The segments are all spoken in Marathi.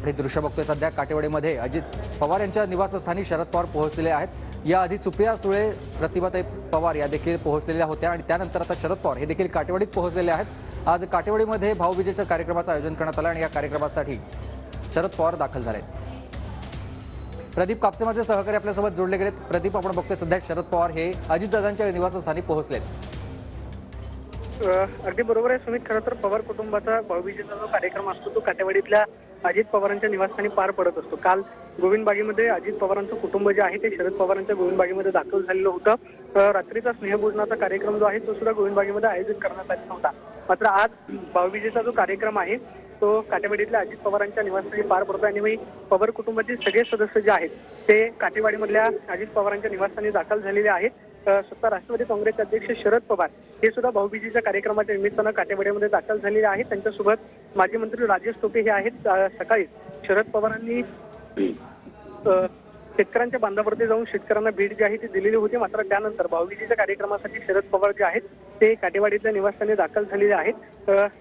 आपण हे दृश्य बघतोय सध्या काटेवाडीमध्ये अजित पवार यांच्या निवासस्थानी शरद पवार पोहोचलेले आहेत। याआधी सुप्रिया सुळे, प्रतिभाताई पवार या देखील पोहोचलेल्या होत्या आणि त्यानंतर आता शरद पवार हे देखील काटेवाडीत पोहोचलेले आहेत। आज काटेवाडीमध्ये भाऊबीजेच्या कार्यक्रमाचं आयोजन करण्यात आलं आणि या कार्यक्रमासाठी शरद पवार दाखल झाले। प्रदीप कापसे माझे सहकारी आपल्यासोबत जोडले गेलेत। प्रदीप, आपण बघतोय सध्या शरद पवार हे अजितदादांच्या निवासस्थानी पोहोचलेत। अगदी बरोबर आहे सुमित। खरं तर पवार कुटुंबाचा भाऊबीजेचा जो कार्यक्रम असतो तो काटेवाडीतल्या अजित पवारांच्या निवासस्थानी पार पडत असतो। काल गोविंदबागेमध्ये अजित पवारांचं कुटुंब जे आहे ते शरद पवारांच्या गोविंदबागेमध्ये दाखल झालेलं होतं। रात्रीचा स्नेहभोजनाचा कार्यक्रम जो आहे तो सुद्धा गोविंदबागेमध्ये आयोजित करण्यात आलेला होता। मात्र आज भाऊबीजेचा जो कार्यक्रम आहे तो काटेवाडीतल्या अजित पवारांच्या निवासस्थानी पार पडतो आणि पवार कुटुंबातील सगळे सदस्य जे आहेत ते काटेवाडीमधल्या अजित पवारांच्या निवासस्थानी दाखल झालेले आहेत। स्वतः राष्ट्रवादी काँग्रेसचे अध्यक्ष शरद पवार हे सुद्धा भाऊबीजेच्या कार्यक्रमाच्या निमित्तानं काटेवाडीमध्ये दाखल झालेले आहेत। त्यांच्यासोबत माजी मंत्री राजेश टोपे हे आहेत। सकाळी शरद पवारांनी शेतकऱ्यांच्या बांधावरती जाऊन शेतकऱ्यांना भेट जी आहे ती दिलेली होती। मात्र त्यानंतर भाऊबीजेच्या कार्यक्रमासाठी शरद पवार जे आहेत ते काटेवाडीतल्या निवासस्थानी दाखल झालेले आहेत।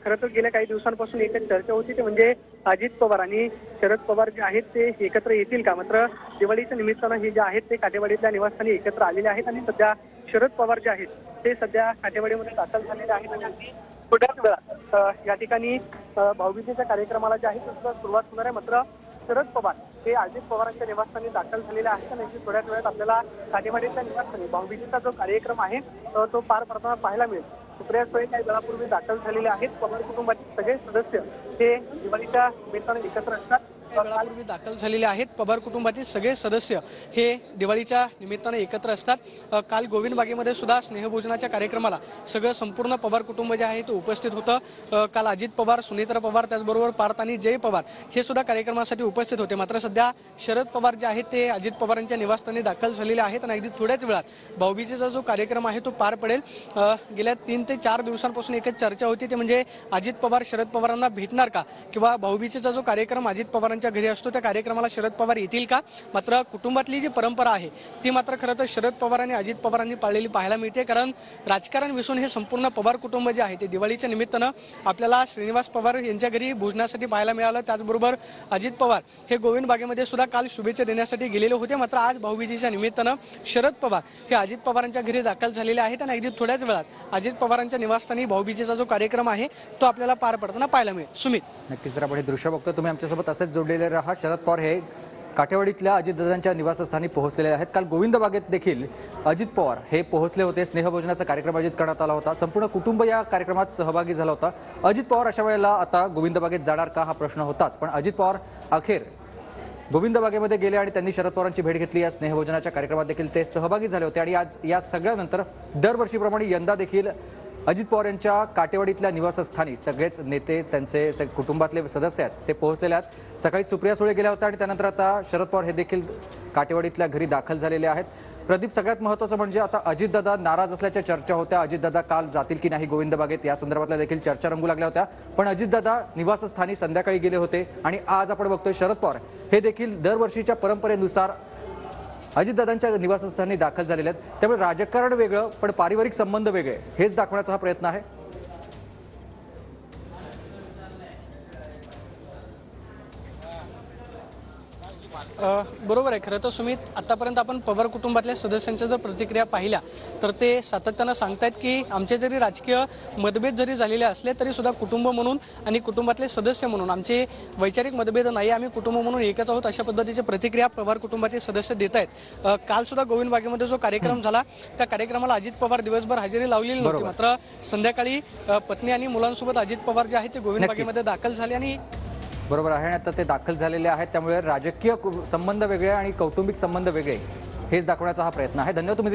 खरं तर गेल्या काही दिवसांपासून एकच चर्चा होती ते म्हणजे अजित पवार आणि शरद पवार जे आहेत ते एकत्र येतील का। मात्र दिवाळीच्या निमित्तानं हे जे आहेत ते काटेवाडीतल्या निवासस्थानी एकत्र आलेले आहेत आणि सध्या शरद पवार जे आहेत ते सध्या काटेवाडीमध्ये दाखल झालेले आहेत आणि अगदी थोड्याच वेळात या ठिकाणी भाऊबीजेच्या कार्यक्रमाला जे आहे त्याला सुरुवात होणार आहे। मात्र शरद पवार हे अजित पवारांच्या निवासस्थानी दाखल झालेले आहेत आणि थोड्याच वेळात आपल्याला काटेवाडीच्या निवासस्थानी भाऊबीजेचा जो कार्यक्रम आहे तो पार पडताना पाहायला मिळेल। सुप्रिया सुळे काही वेळापूर्वी दाखल झालेले आहेत। पवार कुटुंबातील सगळे सदस्य हे दिवाळीच्या निमित्ताने एकत्र असतात। वेळापूर्वी दाखल झालेले आहेत। पवार कुटुंबातील सगळे सदस्य हे दिवाळीच्या निमित्ताने एकत्र असतात। काल गोविंदबागेमध्ये सुद्धा स्नेहभोजनाच्या कार्यक्रमाला सगळं संपूर्ण पवार कुटुंब जे आहे ते उपस्थित होतं। काल अजित पवार, सुनेत्रा पवार, त्याचबरोबर पार्थ आणि जय पवार हे सुद्धा कार्यक्रमासाठी उपस्थित होते। मात्र सध्या शरद पवार जे आहेत ते अजित पवारांच्या निवासस्थानी दाखल झालेले आहेत आणि अगदी थोड्याच वेळात भाऊबीजेचा जो कार्यक्रम आहे तो पार पडेल। गेल्या 3 ते 4 दिवसांपासून एकच चर्चा होती ते म्हणजे अजित पवार शरद पवारांना भेटणार का किंवा भाऊबीजेचा जो कार्यक्रम अजित पवारांच्या घरी असतो त्या कार्यक्रमाला शरद पवार येतील का। मात्र कुटुंबातली जी परंपरा आहे ती मात्र खरं तर शरद पवार आणि अजित पवारांनी पाळलेली पाहायला मिळते। कारण राजकारण विसरून हे संपूर्ण पवार कुटुंब जे आहे ते दिवाळीच्या निमित्तानं आपल्याला श्रीनिवास पवार यांच्या घरी भोजनासाठी पाहायला मिळालं। त्याचबरोबर अजित पवार हे गोविंदबागेमध्ये सुद्धा काल शुभेच्छा देण्यासाठी गेलेले होते। मात्र आज भाऊबीजेच्या निमित्तानं शरद पवार हे अजित पवारांच्या घरी दाखल झालेले आहेत आणि अगदी थोड्याच वेळात अजित पवारांच्या निवासस्थानी भाऊबीजेचा जो कार्यक्रम आहे तो आपल्याला पार पडताना पाहायला मिळेल। सुमित, नक्कीच सर, आपण हे दृश्य बघतो, तुम्ही आमच्यासोबत असेच जोडलेले राहा। शरद पवार हे काटेवाडीतल्या अजितदादांच्या निवासस्थानी पोहोचलेले आहेत। काल गोविंदबागेत देखील अजित पवार हे पोहोचले होते। स्नेहभोजनाचा कार्यक्रम आयोजित करण्यात आला होता। संपूर्ण कुटुंब या कार्यक्रमात सहभागी झाला होता। अजित पवार अशा वेळेला आता गोविंदबागेत जाणार का हा प्रश्न होताच, पण अजित पवार अखेर गोविंदबागेमध्ये गेले आणि त्यांनी शरद पवारांची भेट घेतली। या स्नेहभोजनाच्या कार्यक्रमात देखील ते सहभागी झाले होते आणि आज या सगळ्यानंतर दरवर्षीप्रमाणे यंदा देखील अजित पवार यांच्या काटेवाडीतल्या निवासस्थानी सगळेच नेते, त्यांचे कुटुंबातले सदस्य आहेत ते पोहोचलेले आहेत। सकाळी सुप्रिया सुळे गेल्या होत्या आणि त्यानंतर आता शरद पवार हे देखील काटेवाडीतल्या घरी दाखल झालेले आहेत। प्रदीप, सगळ्यात महत्त्वाचं म्हणजे आता अजितदादा नाराज असल्याच्या चर्चा होत्या। अजितदादा काल जातील की नाही गोविंदबागेत या संदर्भातल्या देखील चर्चा रंगू लागल्या होत्या, पण अजितदादा निवासस्थानी संध्याकाळी गेले होते आणि आज आपण बघतोय शरद पवार हे देखील दरवर्षीच्या परंपरेनुसार अजितदादांच्या निवासस्थानी दाखल झालेले आहेत। त्यामुळे राजकारण वेगळं पण पारिवारिक संबंध वेगळे हेच दाखवण्याचा हा प्रयत्न आहे। बरोबर आहे। खरं तर सुमित, आतापर्यंत आपण पवार कुटुंबातल्या सदस्यांच्या जर प्रतिक्रिया पाहिल्या तर ते सातत्यानं सांगतायत की आमचे जरी राजकीय मतभेद जरी झालेले असले तरी सुद्धा कुटुंब म्हणून आणि कुटुंबातले सदस्य म्हणून आमचे वैचारिक मतभेद नाही, आम्ही कुटुंब म्हणून एकच आहोत, अशा पद्धतीची प्रतिक्रिया पवार कुटुंबातील सदस्य देत आहेत। काल सुद्धा गोविंदबागेमध्ये जो कार्यक्रम झाला त्या कार्यक्रमाला अजित पवार दिवसभर हजेरी लावलेली नव्हती। मात्र संध्याकाळी पत्नी आणि मुलांसोबत अजित पवार जे आहेत ते गोविंदबागेमध्ये दाखल झाले आणि बरोबर आहे, आता ते दाखल झालेले आहेत। त्यामुळे राजकीय संबंध वेगळे आणि कौटुंबिक संबंध वेगळे हेच दाखवण्याचा हा प्रयत्न आहे। धन्यवाद तुम्ही